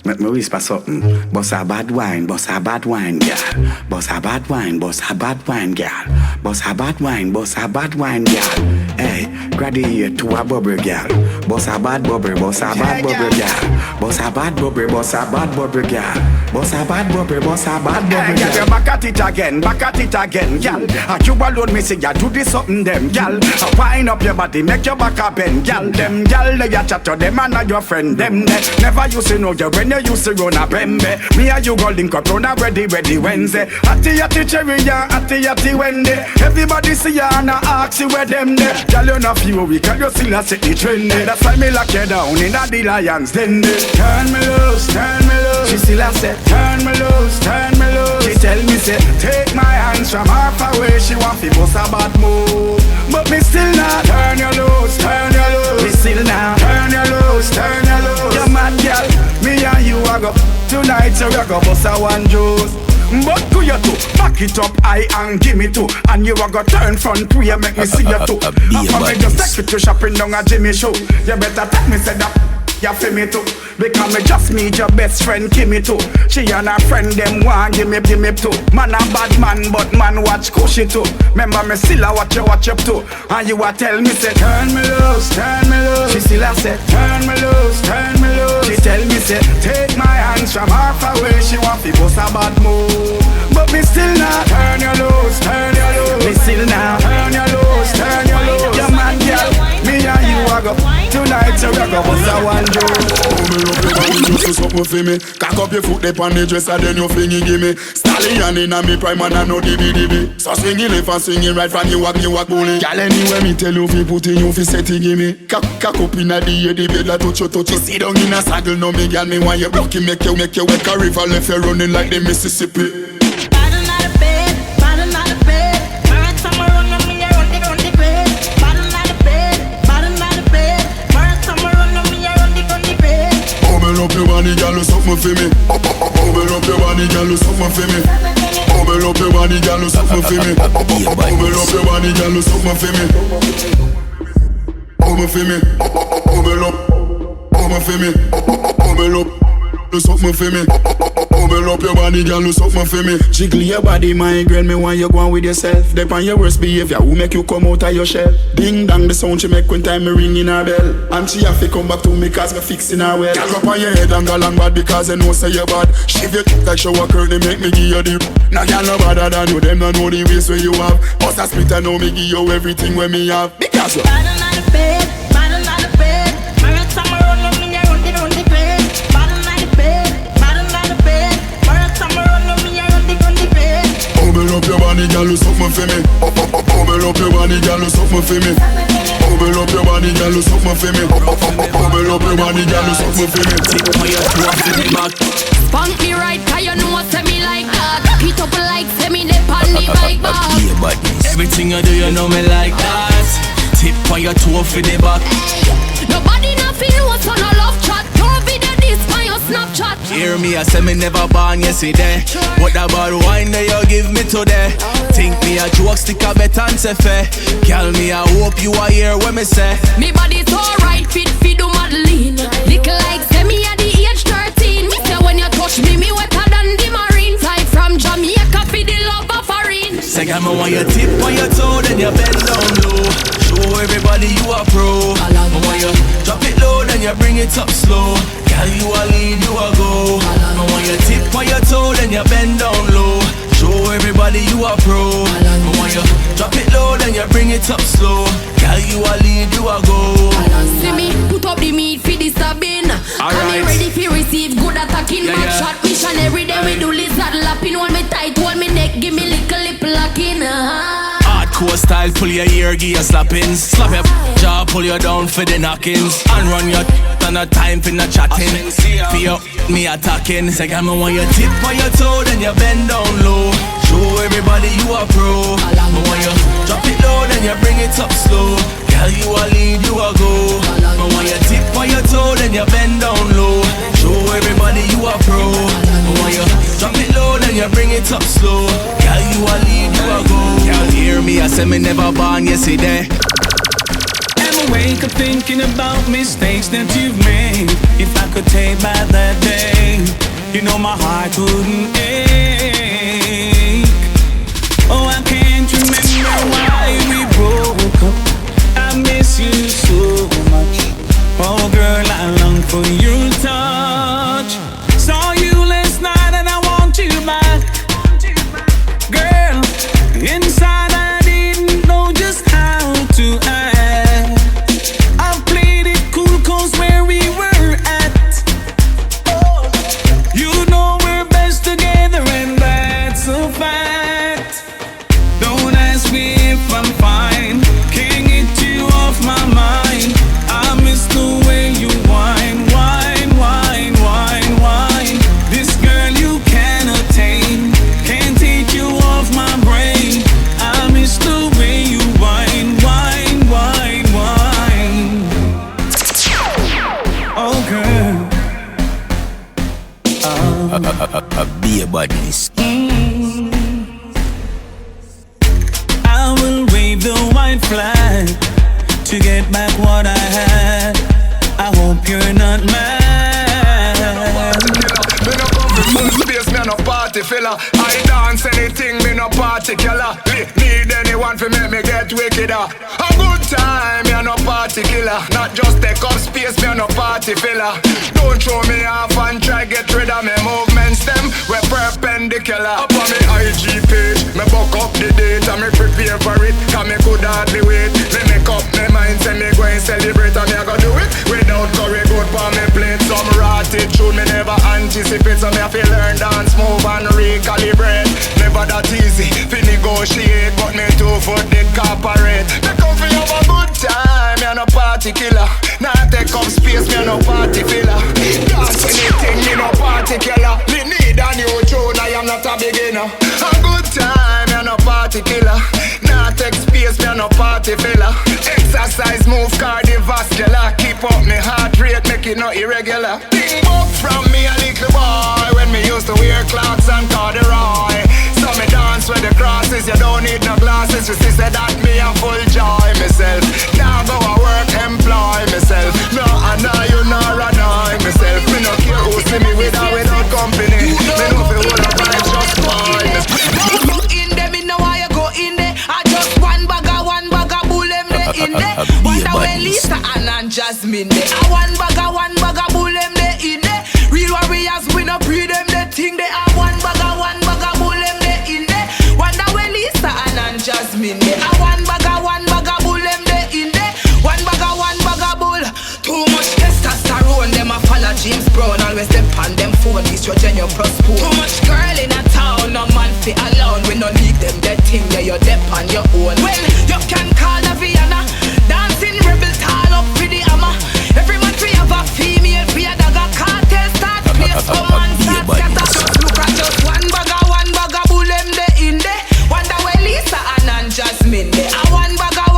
Make me whisper something. Boss a bad wine, boss a bad wine, girl. Boss a bad wine, boss a bad wine, girl. Boss a bad wine, boss a bad wine, girl. Hey, graduate to a bubble, girl. Boss a bad bubble, boss a bad bubble, girl. Boss a bad bubble, boss a bad bubble, girl. Boss a bad bubble, boss a bad bubble, girl. Hey, back at it again, girl. You alone, me say you do this something, them, girl. Wind up your body, make your back a bend, girl. Them, girl, they a chat to them and not your friend, them. Never used to know you when you used to run a bembe. Me and you go link up on a ready Wednesday. Atty cherry and atty Wendy. Everybody see ya and I ask you where them there. Girl, you not few week and you still a set the trend. That's why me lock you down in a the lions den. Turn me loose, turn me loose. She still a say, turn me loose, turn me loose. She tell me say, take my hands from half away. She want fi bust a bad move, but me still not. Turn you loose, turn you loose. Me still not. Turn you loose, turn you loose. You mad girl, me and you a go tonight, so we a go bust a one juice. But do you too, back it up high and give me two. And you a go turn front way, make me see you too. After me just take you to shopping down a Jimmy show. You better take me say that you feel me too. Because me just meet your best friend Kimmy too. She and her friend them want give me too. Man a bad man, but man watch cushy too. Remember me still a watch up too. And you a tell me say turn me loose, turn me loose. She still a say turn me loose, turn me loose. She tell me say take my hands from half away. She want fi bust a bad move, but me still not. Turn you loose, turn you loose. Me still not. Turn you loose, turn you loose. You mad girl, me and you a go tonight, so we a go bust a one juice. Something for me. Cock up your foot up on the dresser, then you fling it give me. Stallion in a me prime and I know DB. So swing it left and swing it right from you walk bully. Girl anywhere me tell you fi put in you fi set it give me. Cock up in a the bed la touch you. Sit down in a saddle no me girl me want you rock it make you like a river left you running like the Mississippi. Up your body, girl, something for me. Bubble up your body, girl, something for me. Bubble up your body, girl, something for me. Bubble up your body, girl, something for me. Bubble for me. Bubble up for me. Bubble up, something for me. Bubble up your body, girl, do something for me. Jiggle your body, my girl, me want you go on with yourself. Depend your worst behavior, who make you come out of your shell. Ding dong, the sound she make when time me ring in her bell. And she have to come back to me cause me fixing her well. Girl up on your head and go long bad because I know say you bad. Shift your like shower curtain, make me give you the. Now girl no better than you, them don't know the ways where you have. Bust a split and know me give you everything where me have. Because you bad on the bed, bad on the bed. My red summer run on me, I run the bed. Bad on the bed, bad on the bed. My red summer run on me, I run the bed. Bubble up your body, girl, do something for me. Bubble up your body, girl, do something for me. Bubble up your body, girl, do something for me. Bubble up your body, girl, do something for me. Spunk me right, cause you know say me like that. Hit up like say me dip on the bike bar. Everything you do, you know me like that. Tip on your toe for the back. Nobody nothing knows on a love chat. Don't video this on your Snapchat. Hear me, I say me never born yesterday. What about wine that you give me today? Think me a joke, stick a bet and say fair. Call me, I hope you are here when me say me body's alright, fit do Madeline. Little like say me at the age 13. Me say when you touch me, me wetter than the marine. Type from Jamaica for the love of foreign. Say I want your tip on your toe, then you bend down low. Show everybody you are pro. I want you drop it low, then you bring it up slow. Girl, you a lead, you a go. I want you tip on your toe, then you bend down low. Show everybody you are pro. I want you drop it low, then you bring it up slow. Girl, you a lead, you a go. See me put up the meat for the stabbing. I'm ready for receive good attacking. Back shot mission every day we do lizard lapping. Hold me tight, hold me neck, give me little lip locking. Hardcore style, pull your ear, give you slappings. Slap your jaw, pull you down for the knockings. And run your on a time for not chatting. Feel me attacking. Say I want your tip on your toe, then you bend down low. Show everybody you are pro. I want you drop it low, then you bring it up slow. Girl, you a lead, you a go. I want your tip on your toe, then you bend down low. Show everybody you are pro. I want you drop it low, then you bring it up slow. Girl, you a lead, you a go. Girl, hear me, I say me never born yesterday. wake up thinking about mistakes that you've made. If I could take back that day, you know my heart wouldn't ache. Oh, I can't remember why we broke up. I miss you so much. Oh girl, I long for your touch. Saw you last night and I want you back. Girl, inside I didn't know just how to act. I've played it cool cause where we were at. You know we're best together and that's a fact. Don't ask me if I'm fine, can't get you off my mind. I miss the way you whine, whine, whine, whine, whine. This girl you cannot tame, can't take you off my brain. I miss the way you whine, whine, whine, whine. Oh girl, be a badness. I will wave the white flag to get back what I had. I hope you're not mad. Me no come for full space, me no party filler. I dance anything, me no party killer. Need anyone to make me get wickeder. A good time, me no party killer. Not just take up space, me no party filler. Don't throw me off and try get rid of me movements them. We're perpendicular. Up on me IG page, me book up the date and me prepare for it. Cause me could hardly wait. Me make up my mind, say me go and celebrate and me I go do it. Without curry good for me plate. Some rotted tune me never anticipate. So me have to learn dance, move and recalibrate. Never that easy, fi negotiate. But me 2 foot did cooperate. Me come fi have a good time, me no party killer. Nah take up space, me no party filler. Dance anything, me no party killer. Me need a new tune, I am not a beginner. A good time, me no party killer. Nah take space, me no party filler. Exercise, move cardiovascular. Keep up me heart rate, make it not irregular. Think up from me a little boy when me used to wear clocks and corduroy. So me dance with the crosses, you don't need no glasses. You see say that me a full joy myself. Now go a work, employ myself. No, and now you not annoy myself. Me no care who see me with or without company. Me no feel all the vibes just fine. Go in there, me know why you go in there. I just one bag of bull them there in there. Wonder where Lisa and Jasmine there. I one bag of bull them there in there. Real warriors, we no pre them the thing they are. One bag of bull them there in there. Wonder where Lisa and Jasmine there. I one bag of bull them there in there. One bag of bull. Too much testosterone, them a follow James Brown. Always them pan them phone, estrogen you prosper. Too much girl in a town, no man fi alone. We no need them, that thing there you dep on your own. Well, you can call DAVIANAH, dancing rebel tall up for the hammer. Every man fi have a female fi a dagger. Cartel start place, come on start scatter. Just look at just one bag of bull them there in there. Wonder where Lisa and Jasmine there. A one bag of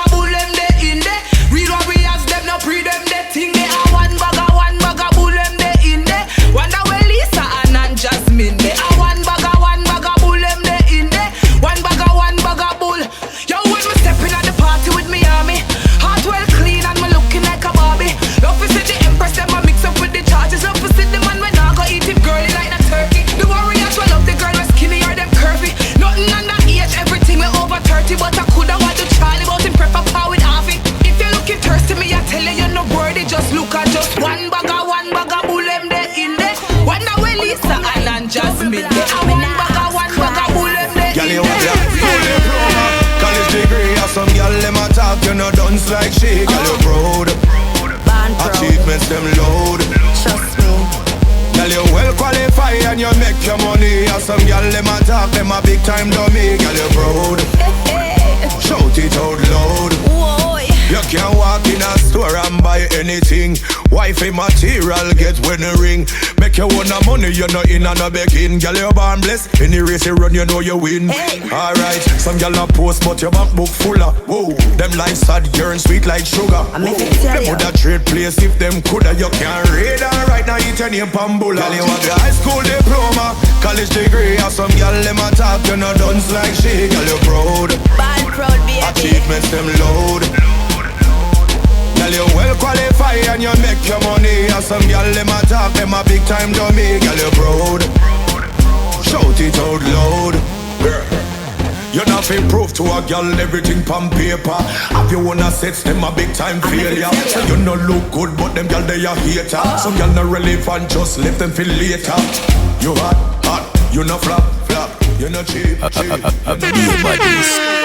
bull them there in there. Real warriors them no pre them that thing there. A one bag of bull them there in there. Wonder where Lisa and Jasmine there. A one bag of bull them there in there. One bag of bull. Yo, when me stepping at the party with me army, heart well clean and me looking like a Barbie. Love to see the Empress them a mix up with the charges. Love to see the man when I go eat him girly like a turkey. The warriors will love the girl with skinny or them curvy. Nothing under age, everything we over 30. But I coulda want to try about him prep up with Harvey. If you're looking thirsty, me I tell you you're not worthy. Just look at just one bag of bull them there in there. Wonder where Lisa and Jasmine there. A one bag of bull them there in there. College degree, have some gyal them a talk, you know dance like she. Gyal you proud, achievements them load. Trust me. Gyal you well qualified and you make your money. Have some gyal them a talk, them a big time dummy. Gyal you proud, shout it out loud. Whoa. You can walk in a store and buy anything. Wifey material get when you ring. Make you want the money, you know in and a begging. Girl, you born blessed. Any race you run, you know you win. Hey. Alright, some girl a post, but your bank book full of. Whoa, them like sad, yearn sweet like sugar. I make it tell them you. would a trade place if them coulda. You can't read and right now eat your name pambula. Girl, you have your high school diploma, college degree. Have some girl them a talk, you know dance like she. Girl, you proud, Bad proud baby. achievements them load. some girl them a talk, them a big time dummy. Girl you proud, shout it out loud. You not feel proof to a girl everything pan paper. Have you wanna sets them a big time failure. So you no look good but them girl they a hater. Some girl not relevant, just left them feel later. You hot, you no flop, you no cheap, cheap. Be a badness.